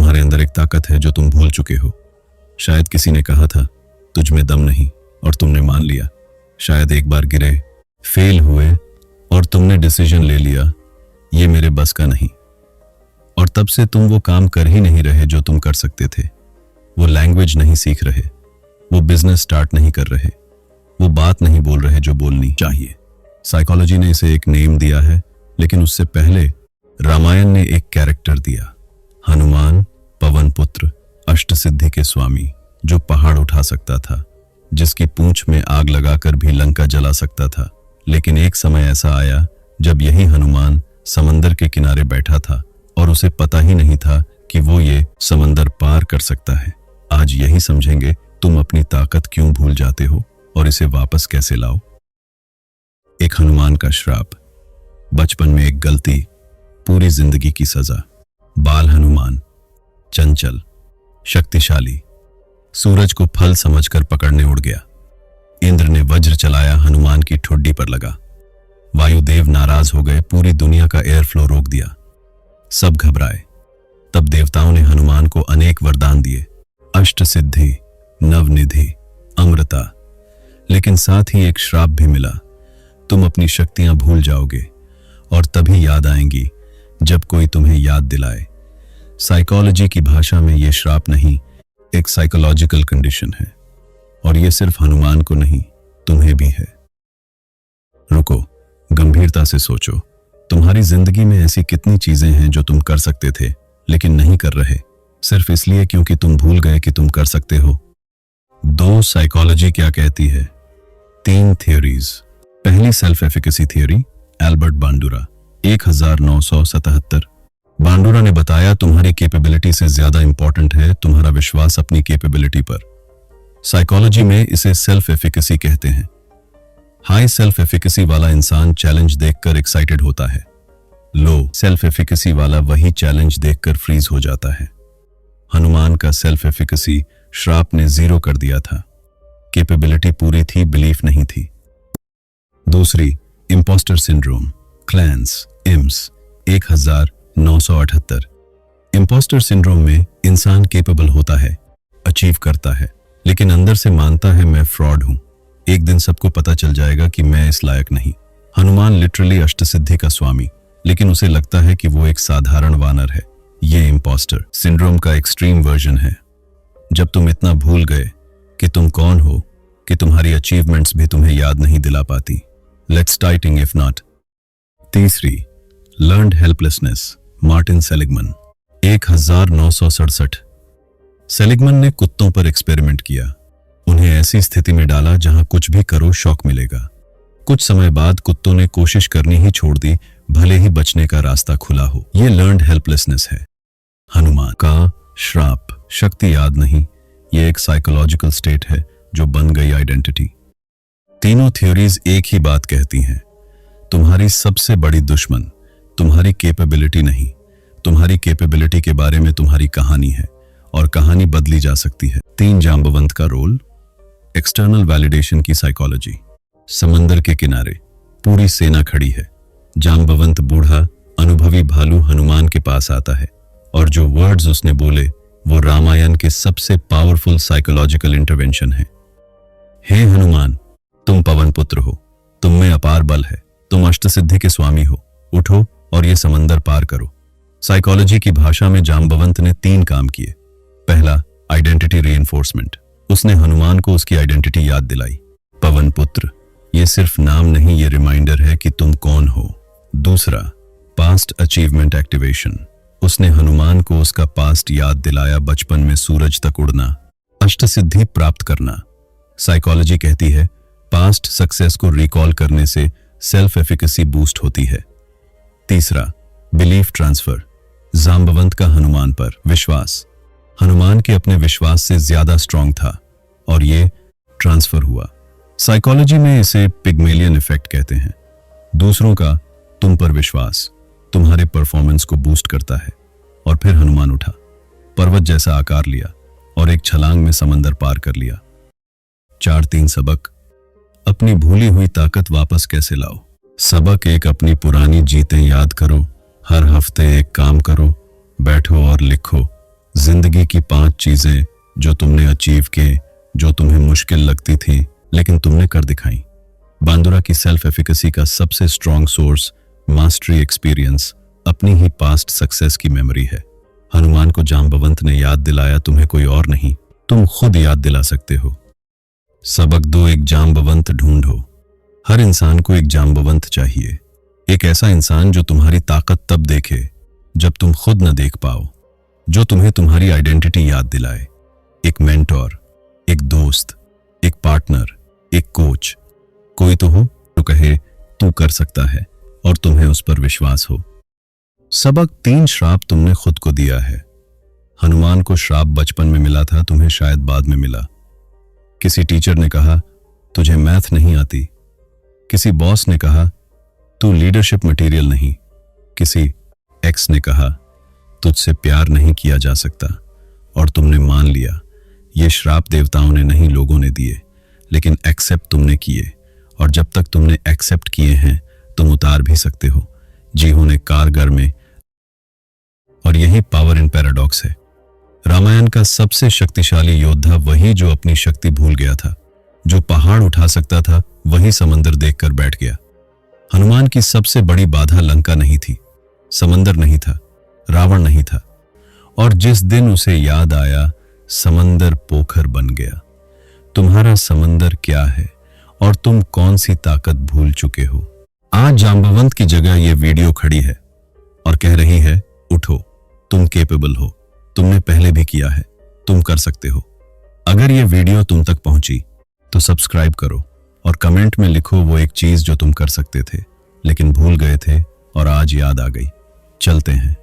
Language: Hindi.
तुम्हारे अंदर एक ताकत है जो तुम भूल चुके हो। शायद किसी ने कहा था तुझ में दम नहीं और तुमने मान लिया। शायद एक बार गिरे, फेल हुए और तुमने डिसीजन ले लिया ये मेरे बस का नहीं। और तब से तुम वो काम कर ही नहीं रहे जो तुम कर सकते थे। वो लैंग्वेज नहीं सीख रहे, वो बिजनेस स्टार्ट नहीं कर रहे, वो बात नहीं बोल रहे जो बोलनी चाहिए। साइकोलॉजी ने इसे एक नेम दिया है, लेकिन उससे पहले रामायण ने एक कैरेक्टर दिया, हनुमान, पवन पुत्र, अष्ट सिद्धि के स्वामी, जो पहाड़ उठा सकता था, जिसकी पूंछ में आग लगाकर भी लंका जला सकता था। लेकिन एक समय ऐसा आया जब यही हनुमान समंदर के किनारे बैठा था और उसे पता ही नहीं था कि वो ये समंदर पार कर सकता है। आज यही समझेंगे तुम अपनी ताकत क्यों भूल जाते हो और इसे वापस कैसे लाओ। एक हनुमान का श्राप, बचपन में एक गलती, पूरी जिंदगी की सजा। बाल हनुमान, चंचल, शक्तिशाली, सूरज को फल समझकर पकड़ने उड़ गया। इंद्र ने वज्र चलाया, हनुमान की ठुड्डी पर लगा। वायुदेव नाराज हो गए, पूरी दुनिया का एयर फ्लो रोक दिया। सब घबराए। तब देवताओं ने हनुमान को अनेक वरदान दिए, अष्ट सिद्धि, नवनिधि, अमृता। लेकिन साथ ही एक श्राप भी मिला, तुम अपनी शक्तियां भूल जाओगे और तभी याद आएंगी जब कोई तुम्हें याद दिलाए। साइकोलॉजी की भाषा में यह श्राप नहीं, एक साइकोलॉजिकल कंडीशन है, और यह सिर्फ हनुमान को नहीं, तुम्हें भी है। रुको, गंभीरता से सोचो, तुम्हारी जिंदगी में ऐसी कितनी चीजें हैं जो तुम कर सकते थे लेकिन नहीं कर रहे, सिर्फ इसलिए क्योंकि तुम भूल गए कि तुम कर सकते हो। 2 साइकोलॉजी क्या कहती है, 3 थ्योरीज। पहली सेल्फ एफिकेसी थ्योरी, एल्बर्ट बांडुरा, 1977। बांडुरा ने बताया तुम्हारी कैपेबिलिटी से ज्यादा इंपॉर्टेंट है तुम्हारा विश्वास अपनी कैपेबिलिटी पर। साइकोलॉजी में इसे सेल्फ एफिकेसी कहते हैं। हाई सेल्फ एफिकेसी वाला इंसान चैलेंज देखकर एक्साइटेड होता है, लो सेल्फ एफिकेसी वाला वही चैलेंज देखकर फ्रीज हो जाता है। हनुमान का सेल्फ एफिकेसी श्राप ने 0 कर दिया था। कैपेबिलिटी पूरी थी, बिलीफ नहीं थी। दूसरी, impostor syndrome, Clance, Imes, 1978। Impostor syndrome में इंसान कैपेबल होता है, अचीव करता है, लेकिन अंदर से मानता है मैं फ्रॉड हूं। एक दिन सबको पता चल जाएगा कि मैं इस लायक नहीं। हनुमान लिटरली अष्टसिद्धि का स्वामी, लेकिन उसे लगता है कि वो एक साधारण वानर है। ये इंपोस्टर सिंड्रोम का एक्सट्रीम वर्जन है। जब तुम इतना भूल गए कि तुम कौन हो कि तुम्हारी अचीवमेंट्स भी तुम्हें याद नहीं दिला पाती। लेट्स टाइटिंग इफ नॉट। तीसरी, learned helplessness, Martin Seligman, 1967। Seligman ने कुत्तों पर एक्सपेरिमेंट किया, उन्हें ऐसी स्थिति में डाला जहां कुछ भी करो शॉक मिलेगा। कुछ समय बाद कुत्तों ने कोशिश करनी ही छोड़ दी, भले ही बचने का रास्ता खुला हो। यह लर्न्ड हेल्पलेसनेस है। हनुमान का श्राप, शक्ति याद नहीं, यह एक साइकोलॉजिकल स्टेट है जो बन गई आइडेंटिटी। तीनों थ्योरीज एक ही बात कहती हैं, तुम्हारी सबसे बड़ी दुश्मन तुम्हारी कैपेबिलिटी नहीं, तुम्हारी कैपेबिलिटी के बारे में तुम्हारी कहानी है, और कहानी बदली जा सकती है। 3 जांबवंत का रोल, एक्सटर्नल वैलिडेशन की साइकोलॉजी। समंदर के किनारे पूरी सेना खड़ी है। जांबवंत बूढ़ा अनुभवी भालू हनुमान के पास आता है, और जो वर्ड्स उसने बोले वो रामायण के सबसे पावरफुल साइकोलॉजिकल इंटरवेंशन है। हे हनुमान, तुम पवन पुत्र हो, तुम में अपार बल है, तुम अष्टसिद्धि के स्वामी हो, उठो और ये समंदर पार करो। साइकोलॉजी की भाषा में जांबवंत ने 3 काम किए। पहला, आइडेंटिटी रीइंफोर्समेंट, उसने हनुमान को उसकी आइडेंटिटी याद दिलाई। पवन पुत्र, ये सिर्फ नाम नहीं, ये रिमाइंडर है कि तुम कौन हो। दूसरा, पास्ट अचीवमेंट एक्टिवेशन, उसने हनुमान को उसका पास्ट याद दिलाया, बचपन में सूरज तक उड़ना, अष्टसिद्धि प्राप्त करना। साइकोलॉजी कहती है पास्ट सक्सेस को रिकॉल करने से सेल्फ एफिकेसी बूस्ट होती है। तीसरा, बिलीफ ट्रांसफर, जांबवंत का हनुमान पर विश्वास हनुमान के अपने विश्वास से ज्यादा स्ट्रांग था और ये ट्रांसफर हुआ। साइकोलॉजी में इसे पिग्मेलियन इफेक्ट कहते हैं। दूसरों का तुम पर विश्वास तुम्हारे परफॉर्मेंस को बूस्ट करता है। और फिर हनुमान उठा, पर्वत जैसा आकार लिया और एक छलांग में समंदर पार कर लिया। 4-3 सबक, अपनी भूली हुई ताकत वापस कैसे लाओ। सबक 1, अपनी पुरानी जीतें याद करो, हर हफ्ते एक काम करो, बैठो और लिखो, जिंदगी की 5 चीजें जो तुमने अचीव किए, जो तुम्हें मुश्किल लगती थी लेकिन तुमने कर दिखाई। बांदुरा की सेल्फ एफिकेसी का सबसे स्ट्रॉन्ग सोर्स मास्टरी एक्सपीरियंस, अपनी ही पास्ट सक्सेस की मेमोरी है। हनुमान को जांबवंत ने याद दिलाया, तुम्हें कोई और नहीं, तुम खुद याद दिला सकते हो। सबक 2, एक जांबवंत ढूंढो। हर इंसान को एक जांबवंत चाहिए, एक ऐसा इंसान जो तुम्हारी ताकत तब देखे जब तुम खुद न देख पाओ, जो तुम्हें तुम्हारी आइडेंटिटी याद दिलाए। एक मेंटोर, एक दोस्त, एक पार्टनर, एक कोच, कोई तो हो जो कहे तू कर सकता है और तुम्हें उस पर विश्वास हो। सबक 3, श्राप तुमने खुद को दिया है। हनुमान को श्राप बचपन में मिला था, तुम्हें शायद बाद में मिला। किसी टीचर ने कहा तुझे मैथ नहीं आती, किसी बॉस ने कहा तू लीडरशिप मटेरियल नहीं, किसी एक्स ने कहा तुझसे प्यार नहीं किया जा सकता, और तुमने मान लिया। ये श्राप देवताओं ने नहीं, लोगों ने दिए, लेकिन एक्सेप्ट तुमने किए, और जब तक तुमने एक्सेप्ट किए हैं तुम उतार भी सकते हो। जी होने कारगर में, और यही पावर इन पैराडॉक्स है। रामायण का सबसे शक्तिशाली योद्धा वही जो अपनी शक्ति भूल गया था, जो पहाड़ उठा सकता था वही समंदर देखकर बैठ गया। हनुमान की सबसे बड़ी बाधा लंका नहीं थी, समंदर नहीं था, रावण नहीं था, और जिस दिन उसे याद आया समंदर पोखर बन गया। तुम्हारा समंदर क्या है और तुम कौन सी ताकत भूल चुके हो? आज जांबवंत की जगह यह वीडियो खड़ी है और कह रही है उठो, तुम केपेबल हो, तुमने पहले भी किया है, तुम कर सकते हो। अगर यह वीडियो तुम तक पहुंची तो सब्सक्राइब करो और कमेंट में लिखो वो एक चीज जो तुम कर सकते थे लेकिन भूल गए थे और आज याद आ गई। चलते हैं।